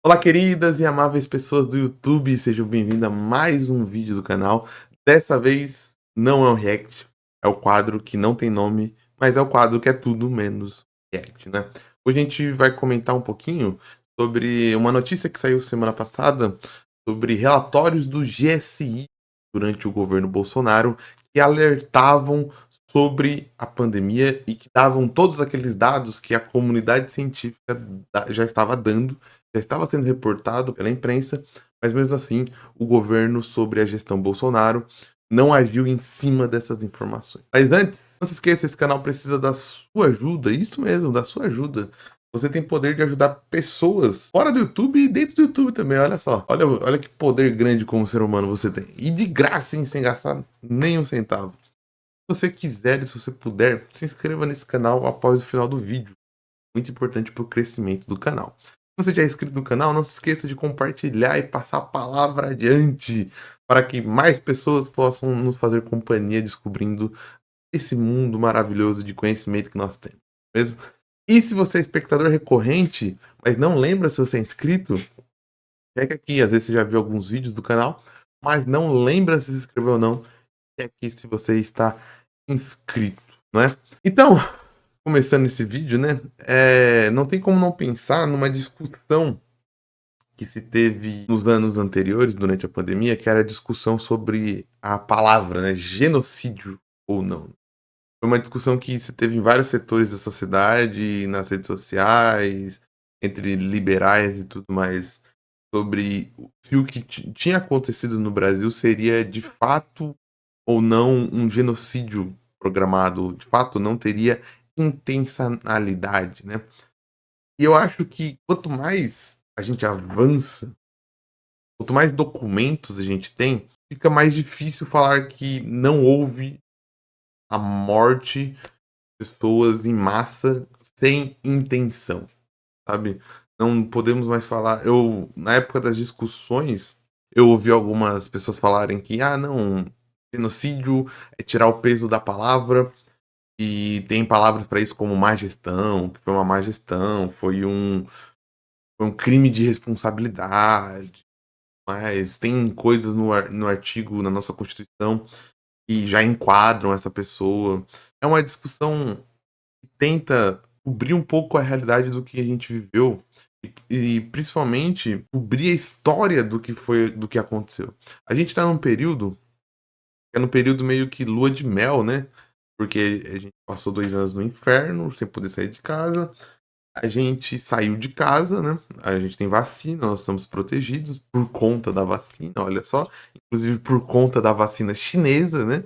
Olá, queridas e amáveis pessoas do YouTube, sejam bem-vindos a mais um vídeo do canal. Dessa vez não é um react, é o quadro que não tem nome, mas é o quadro que é tudo menos react, né? Hoje a gente vai comentar um pouquinho sobre uma notícia que saiu semana passada sobre relatórios do GSI durante o governo Bolsonaro que alertavam sobre a pandemia e que davam todos aqueles dados que a comunidade científica já estava dando, já estava sendo reportado pela imprensa, mas mesmo assim o governo sobre a gestão Bolsonaro não agiu em cima dessas informações. Mas antes, não se esqueça, esse canal precisa da sua ajuda, isso mesmo, da sua ajuda. Você tem poder de ajudar pessoas fora do YouTube e dentro do YouTube também, olha só. Olha que poder grande como ser humano você tem. E de graça, hein, sem gastar nem um centavo. Se você quiser e se você puder, se inscreva nesse canal após o final do vídeo. Muito importante para o crescimento do canal. Se você já é inscrito no canal, não se esqueça de compartilhar e passar a palavra adiante para que mais pessoas possam nos fazer companhia descobrindo esse mundo maravilhoso de conhecimento que nós temos, mesmo? E se você é espectador recorrente, mas não lembra se você é inscrito, checa aqui, às vezes você já viu alguns vídeos do canal, mas não lembra se se inscreveu ou não, checa aqui se você está inscrito, não é? Então, começando esse vídeo, né, não tem como não pensar numa discussão que se teve nos anos anteriores, durante a pandemia, que era a discussão sobre a palavra, né, genocídio ou não. Foi uma discussão que se teve em vários setores da sociedade, nas redes sociais, entre liberais e tudo mais, sobre se o que tinha acontecido no Brasil seria de fato ou não um genocídio programado, de fato não teria intencionalidade, né? E eu acho que quanto mais a gente avança, quanto mais documentos a gente tem, fica mais difícil falar que não houve a morte pessoas em massa sem intenção, sabe? Não podemos mais falar. Na época das discussões, eu ouvi algumas pessoas falarem que, não, genocídio é tirar o peso da palavra, e tem palavras para isso como má gestão, que foi uma má gestão, foi um crime de responsabilidade, mas tem coisas no artigo, na nossa Constituição, que já enquadram essa pessoa. É uma discussão tenta cobrir um pouco a realidade do que a gente viveu e principalmente cobrir a história do que aconteceu. A gente tá num período que é no período meio que lua de mel, né? Porque a gente passou 2 anos no inferno, sem poder sair de casa. A gente saiu de casa, né? A gente tem vacina, nós estamos protegidos por conta da vacina, olha só. Inclusive por conta da vacina chinesa, né?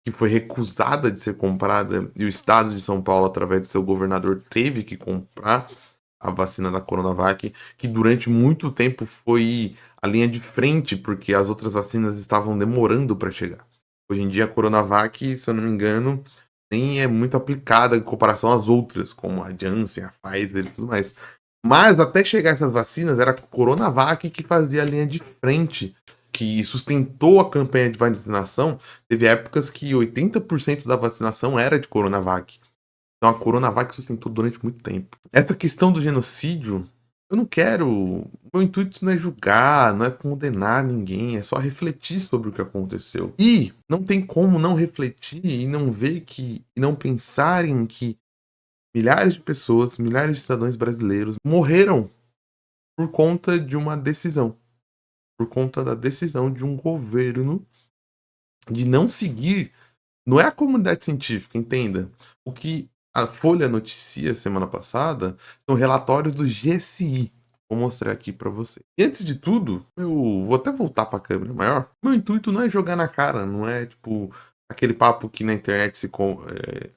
Que foi recusada de ser comprada e o estado de São Paulo, através do seu governador, teve que comprar a vacina da Coronavac, que durante muito tempo foi a linha de frente, porque as outras vacinas estavam demorando para chegar. Hoje em dia, a Coronavac, se eu não me engano, nem é muito aplicada em comparação às outras, como a Janssen, a Pfizer e tudo mais. Mas até chegar essas vacinas, era a Coronavac que fazia a linha de frente, que sustentou a campanha de vacinação. Teve épocas que 80% da vacinação era de Coronavac. Então a Coronavac sustentou durante muito tempo. Essa questão do genocídio, eu não quero. O meu intuito não é julgar, não é condenar ninguém, é só refletir sobre o que aconteceu. E não tem como não refletir e não ver que. E não pensar em que milhares de pessoas, milhares de cidadãos brasileiros morreram por conta de uma decisão. Por conta da decisão de um governo de não seguir. Não é a comunidade científica, entenda. O que a Folha noticia semana passada são relatórios do GSI. Vou mostrar aqui para você. E antes de tudo, eu vou até voltar para a câmera maior. Meu intuito não é jogar na cara, não é tipo aquele papo que na internet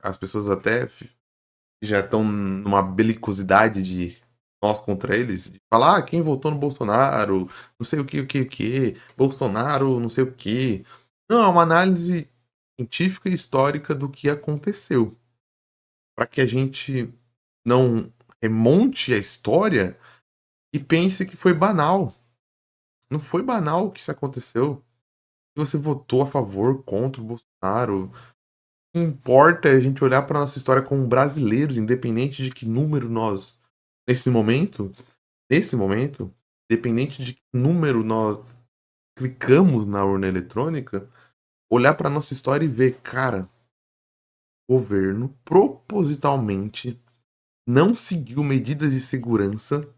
as pessoas até já estão numa belicosidade de nós contra eles, de falar quem votou no Bolsonaro, não sei o que, Bolsonaro, não sei o que. Não, é uma análise científica e histórica do que aconteceu, para que a gente não remonte a história e pense que foi banal. Não foi banal o que isso aconteceu. Se você votou a favor, contra o Bolsonaro, o que importa é a gente olhar para nossa história como brasileiros, independente de que número nós, nesse momento, independente de que número nós clicamos na urna eletrônica, olhar para nossa história e ver, cara, o governo propositalmente não seguiu medidas de segurança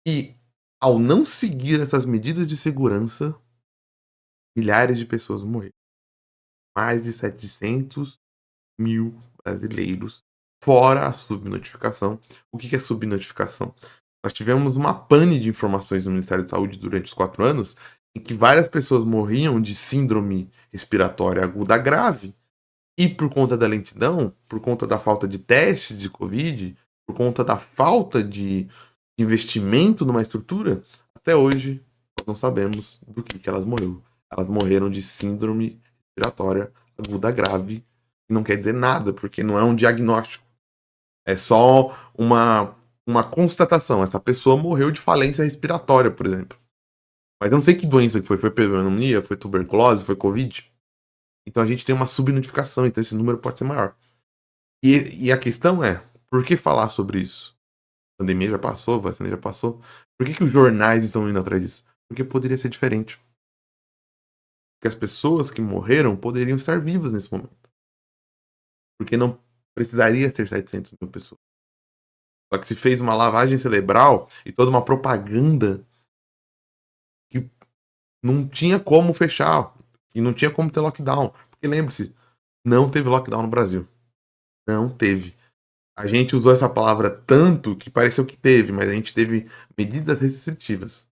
e, ao não seguir essas medidas de segurança, milhares de pessoas morreram. Mais de 700 mil brasileiros, fora a subnotificação. O que é subnotificação? Nós tivemos uma pane de informações no Ministério da Saúde durante os 4 anos, em que várias pessoas morriam de síndrome respiratória aguda grave, e por conta da lentidão, por conta da falta de testes de Covid, por conta da falta de investimento numa estrutura, até hoje nós não sabemos do que elas morreram. Elas morreram de síndrome respiratória aguda grave, que não quer dizer nada, porque não é um diagnóstico. É só uma constatação. Essa pessoa morreu de falência respiratória, por exemplo. Mas eu não sei que doença que foi. Foi pneumonia, foi tuberculose, foi Covid. Então a gente tem uma subnotificação, então esse número pode ser maior. E a questão é, por que falar sobre isso? A pandemia já passou, a vacina já passou. Por que os jornais estão indo atrás disso? Porque poderia ser diferente. Porque as pessoas que morreram poderiam estar vivas nesse momento. Porque não precisaria ser 700 mil pessoas. Só que se fez uma lavagem cerebral e toda uma propaganda que não tinha como fechar. E não tinha como ter lockdown. Porque lembre-se, não teve lockdown no Brasil. Não teve. A gente usou essa palavra tanto que pareceu que teve, mas a gente teve medidas restritivas.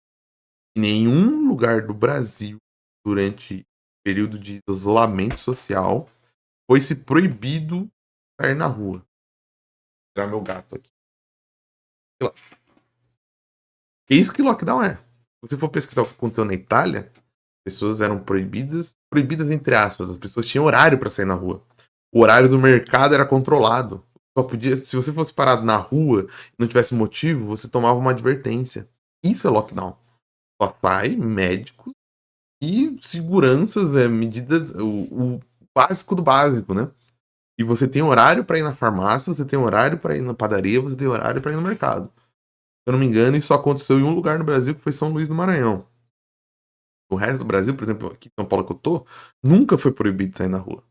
Em nenhum lugar do Brasil, durante o período de isolamento social, foi-se proibido sair na rua. Vou tirar meu gato aqui. Que isso que lockdown é. Se você for pesquisar o que aconteceu na Itália, pessoas eram proibidas entre aspas, as pessoas tinham horário para sair na rua. O horário do mercado era controlado. Só podia, se você fosse parado na rua e não tivesse motivo, você tomava uma advertência. Isso é lockdown. Só sai médicos e seguranças, medidas, o básico do básico, né? E você tem horário para ir na farmácia, você tem horário para ir na padaria, você tem horário para ir no mercado. Se eu não me engano, isso só aconteceu em um lugar no Brasil, que foi São Luís do Maranhão. O resto do Brasil, por exemplo, aqui em São Paulo que eu tô, nunca foi proibido sair na rua.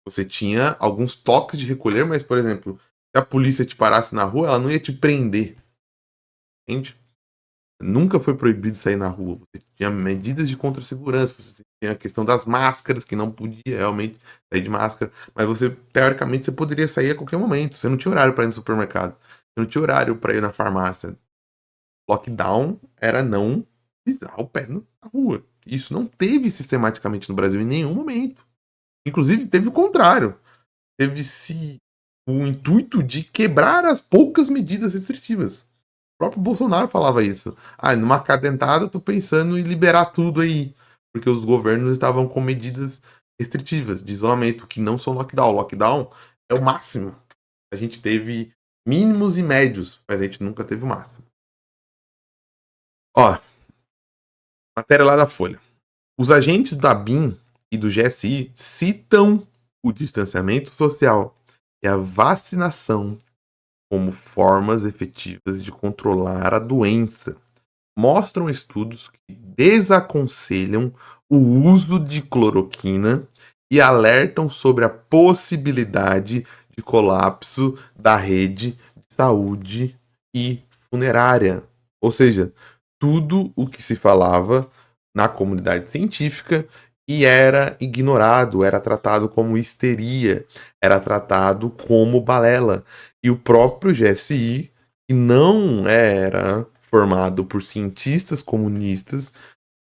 Você tinha alguns toques de recolher, mas, por exemplo, se a polícia te parasse na rua, ela não ia te prender. Entende? Nunca foi proibido sair na rua. Você tinha medidas de contra-segurança. Você tinha a questão das máscaras, que não podia realmente sair de máscara. Mas você, teoricamente, você poderia sair a qualquer momento. Você não tinha horário para ir no supermercado. Você não tinha horário para ir na farmácia. Lockdown era não pisar o pé na rua. Isso não teve sistematicamente no Brasil em nenhum momento. Inclusive, teve o contrário. Teve-se o intuito de quebrar as poucas medidas restritivas. O próprio Bolsonaro falava isso. Ah, numa cadentada, eu tô pensando em liberar tudo aí. Porque os governos estavam com medidas restritivas de isolamento, que não são lockdown. Lockdown é o máximo. A gente teve mínimos e médios, mas a gente nunca teve o máximo. Ó, matéria lá da Folha. Os agentes da BIM e do GSI citam o distanciamento social e a vacinação como formas efetivas de controlar a doença. Mostram estudos que desaconselham o uso de cloroquina e alertam sobre a possibilidade de colapso da rede de saúde e funerária. Ou seja, tudo o que se falava na comunidade científica e era ignorado, era tratado como histeria, era tratado como balela. E o próprio GSI, que não era formado por cientistas comunistas,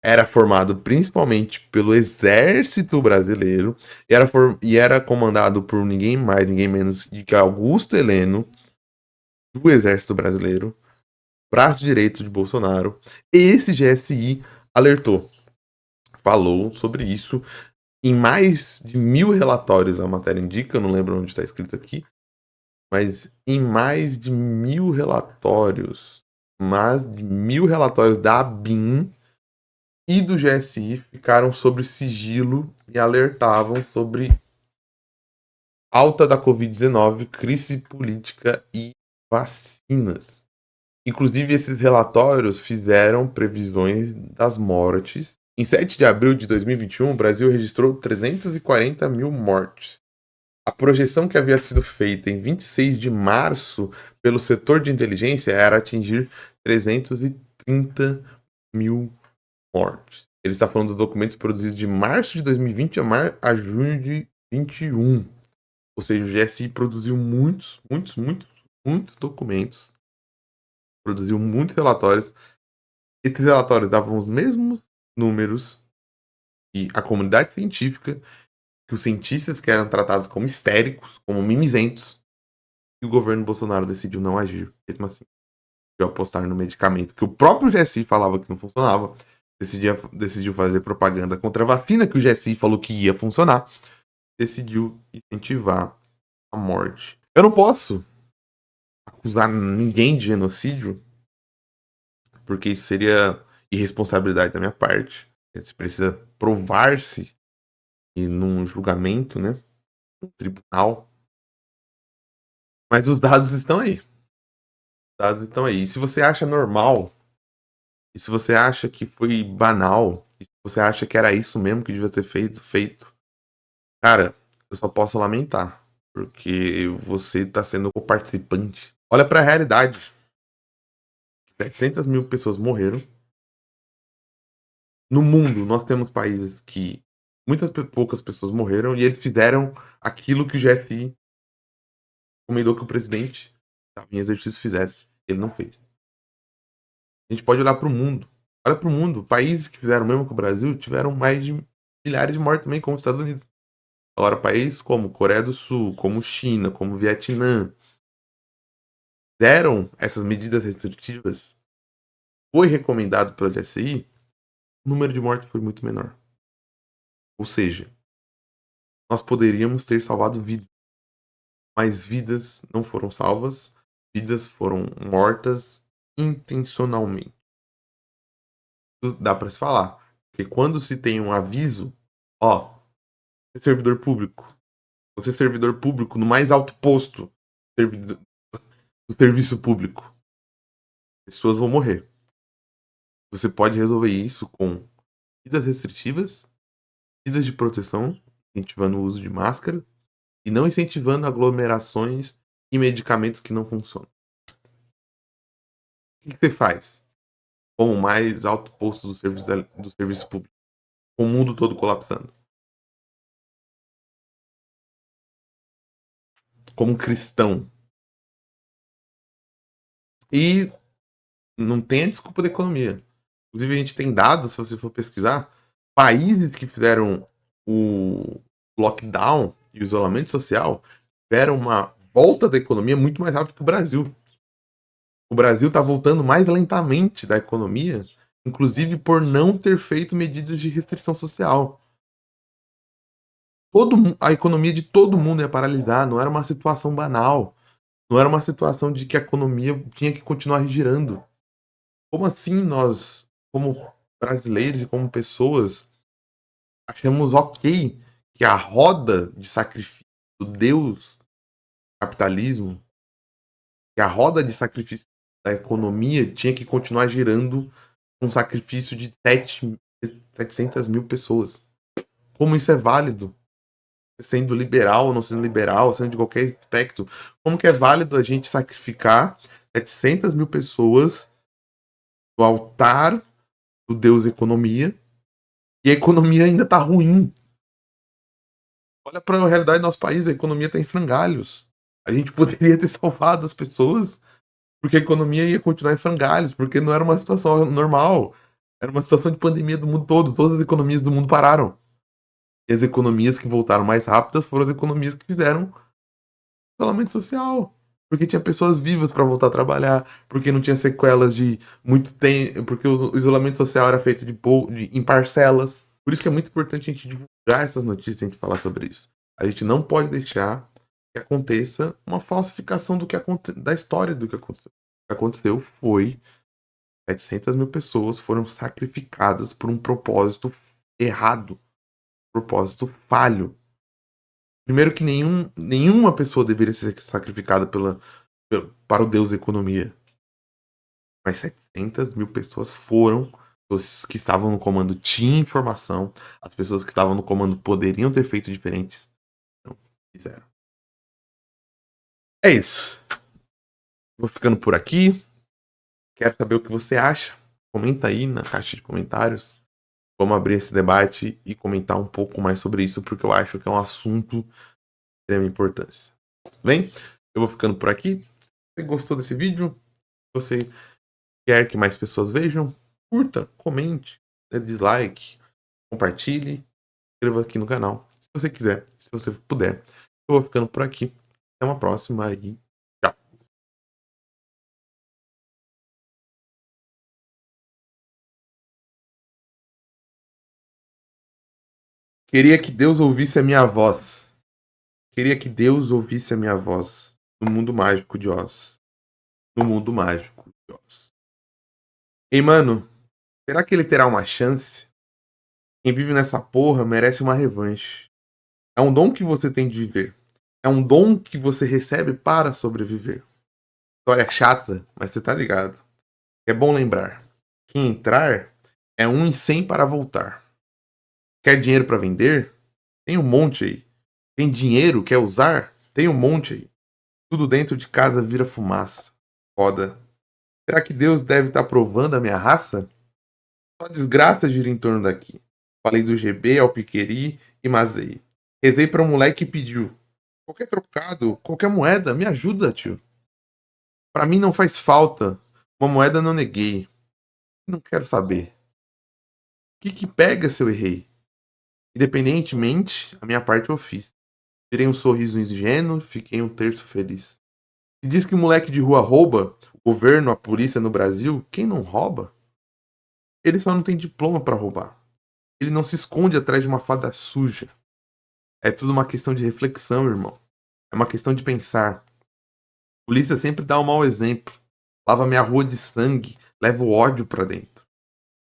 era formado principalmente pelo exército brasileiro e era comandado por ninguém mais, ninguém menos que Augusto Heleno, do exército brasileiro, braço direito de Bolsonaro. Esse GSI alertou, falou sobre isso em mais de 1.000 relatórios, a matéria indica, eu não lembro onde está escrito aqui, mas em mais de 1.000 relatórios, mais de 1.000 relatórios da ABIN e do GSI ficaram sobre sigilo e alertavam sobre alta da Covid-19, crise política e vacinas. Inclusive, esses relatórios fizeram previsões das mortes. Em 7 de abril de 2021, o Brasil registrou 340 mil mortes. A projeção que havia sido feita em 26 de março pelo setor de inteligência era atingir 330 mil mortes. Ele está falando dos documentos produzidos de março de 2020 a junho de 2021. Ou seja, o GSI produziu muitos documentos, produziu muitos relatórios. Esses relatórios davam os mesmos números e a comunidade científica, que os cientistas que eram tratados como histéricos, como mimizentos, e o governo Bolsonaro decidiu não agir, mesmo assim. De apostar no medicamento que o próprio GSI falava que não funcionava, decidiu fazer propaganda contra a vacina que o GSI falou que ia funcionar, decidiu incentivar a morte. Eu não posso acusar ninguém de genocídio, porque isso seria irresponsabilidade da minha parte. Você precisa provar-se e num julgamento, né? Um tribunal. Mas os dados estão aí. Os dados estão aí. E se você acha normal, e se você acha que foi banal, e se você acha que era isso mesmo que devia ser feito, cara, eu só posso lamentar. Porque você tá sendo co-participante. Olha pra realidade. 700 mil pessoas morreram. No mundo, nós temos países que poucas pessoas morreram e eles fizeram aquilo que o GSI recomendou que o presidente em exercício fizesse. Ele não fez. A gente pode olhar para o mundo. Olha para o mundo. Países que fizeram o mesmo que o Brasil tiveram mais de milhares de mortes também, como os Estados Unidos. Agora, países como Coreia do Sul, como China, como Vietnã, deram essas medidas restritivas. Foi recomendado pela GSI, o número de mortes foi muito menor. Ou seja, nós poderíamos ter salvado vidas. Mas vidas não foram salvas, vidas foram mortas intencionalmente. Isso dá para se falar. Porque quando se tem um aviso, ó, você é servidor público, você é servidor público no mais alto posto do serviço público, pessoas vão morrer. Você pode resolver isso com medidas restritivas, medidas de proteção, incentivando o uso de máscara e não incentivando aglomerações e medicamentos que não funcionam. O que você faz? Com o mais alto posto do serviço público, com o mundo todo colapsando. Como cristão. E não tem a desculpa da economia. Inclusive, a gente tem dados, se você for pesquisar, países que fizeram o lockdown e o isolamento social tiveram uma volta da economia muito mais rápido que o Brasil. O Brasil está voltando mais lentamente da economia, inclusive por não ter feito medidas de restrição social. A economia de todo mundo ia paralisar, não era uma situação banal. Não era uma situação de que a economia tinha que continuar girando. Como assim nós, como brasileiros e como pessoas, achamos ok que a roda de sacrifício do Deus capitalismo, que a roda de sacrifício da economia tinha que continuar girando com um sacrifício de 700 mil pessoas? Como isso é válido? Sendo liberal ou não sendo liberal, sendo de qualquer aspecto, como que é válido a gente sacrificar 700 mil pessoas do altar do Deus economia e a economia ainda tá ruim? Olha para a realidade do nosso país, a economia tá em frangalhos. A gente poderia ter salvado as pessoas porque a economia ia continuar em frangalhos, porque não era uma situação normal. Era uma situação de pandemia do mundo todo, todas as economias do mundo pararam. E as economias que voltaram mais rápidas foram as economias que fizeram isolamento social. Porque tinha pessoas vivas para voltar a trabalhar, porque não tinha sequelas de muito tempo, porque o isolamento social era feito em parcelas. Por isso que é muito importante a gente divulgar essas notícias e a gente falar sobre isso. A gente não pode deixar que aconteça uma falsificação da história do que aconteceu. O que aconteceu foi 700 mil pessoas foram sacrificadas por um propósito errado, propósito falho. Primeiro que nenhuma pessoa deveria ser sacrificada para o Deus economia. mas 700 mil pessoas foram. Os que estavam no comando tinham informação. As pessoas que estavam no comando poderiam ter feito diferentes. Não fizeram. É isso. Vou ficando por aqui. Quero saber o que você acha. Comenta aí na caixa de comentários. Vamos abrir esse debate e comentar um pouco mais sobre isso, porque eu acho que é um assunto de extrema importância. Bem, eu vou ficando por aqui. Se você gostou desse vídeo, se você quer que mais pessoas vejam, curta, comente, dê dislike, compartilhe, inscreva aqui no canal, se você quiser, se você puder. Eu vou ficando por aqui. Até uma próxima e tchau. Queria que Deus ouvisse a minha voz. Queria que Deus ouvisse a minha voz no mundo mágico de Oz. No mundo mágico de Oz. Ei, mano, será que ele terá uma chance? Quem vive nessa porra merece uma revanche. É um dom que você tem de viver. É um dom que você recebe para sobreviver. História chata, mas você tá ligado. É bom lembrar. Quem entrar é 1 em 100 para voltar. Quer dinheiro para vender? Tem um monte aí. Tem dinheiro? Quer usar? Tem um monte aí. Tudo dentro de casa vira fumaça. Foda. Será que Deus deve estar provando a minha raça? Só desgraça gira em torno daqui. Falei do GB ao Piqueri e Mazei. Rezei para um moleque que pediu. Qualquer trocado, qualquer moeda, me ajuda, tio. Pra mim não faz falta. Uma moeda não neguei. Não quero saber. O que que pega se eu errei? Independentemente, a minha parte eu fiz. Tirei um sorriso ingênuo, fiquei um terço feliz. Se diz que o moleque de rua rouba, o governo, a polícia no Brasil, quem não rouba? Ele só não tem diploma pra roubar. Ele não se esconde atrás de uma fada suja. É tudo uma questão de reflexão, irmão. É uma questão de pensar. A polícia sempre dá um mau exemplo. Lava minha rua de sangue, leva o ódio pra dentro.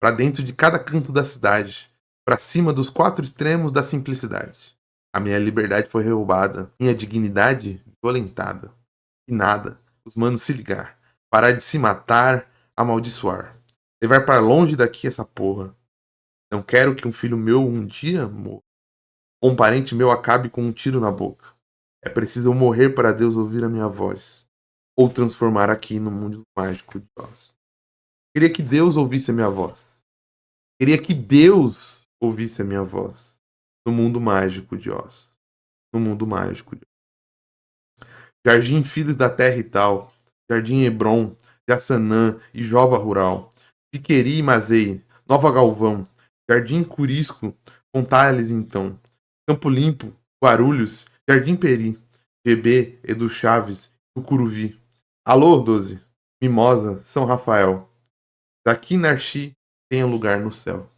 Pra dentro de cada canto da cidade. Pra cima dos 4 extremos da simplicidade. A minha liberdade foi roubada. Minha dignidade violentada. E nada. Os manos se ligar. Parar de se matar, amaldiçoar. Levar pra longe daqui essa porra. Não quero que um filho meu um dia morra. Ou um parente meu acabe com um tiro na boca. É preciso eu morrer para Deus ouvir a minha voz. Ou transformar aqui no mundo mágico de Oz. Queria que Deus ouvisse a minha voz. Queria que Deus ouvisse a minha voz. No mundo mágico de Oz. No mundo mágico de Oz. Jardim Filhos da Terra e tal. Jardim Hebron. Jaçanã e Jova Rural. Piqueri e Mazei. Nova Galvão. Jardim Curisco. Contales então. Campo Limpo. Guarulhos. Jardim Peri. GB, Edu Chaves, Tucuruvi. Alô, 12. Mimosa, São Rafael. Daqui Narchi tenha lugar no céu.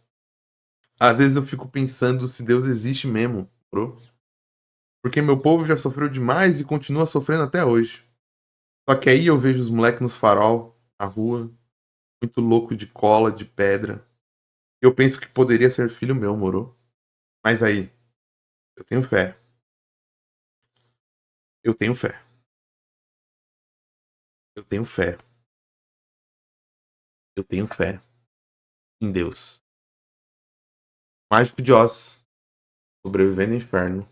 Às vezes eu fico pensando se Deus existe mesmo, bro. Porque meu povo já sofreu demais e continua sofrendo até hoje. Só que aí eu vejo os moleques nos farol, na rua, muito louco de cola, de pedra. Eu penso que poderia ser filho meu, moro? Mas aí, eu tenho fé. Eu tenho fé. Eu tenho fé. Eu tenho fé em Deus. Mágico de Oz, sobrevivendo no inferno.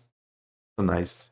Nice.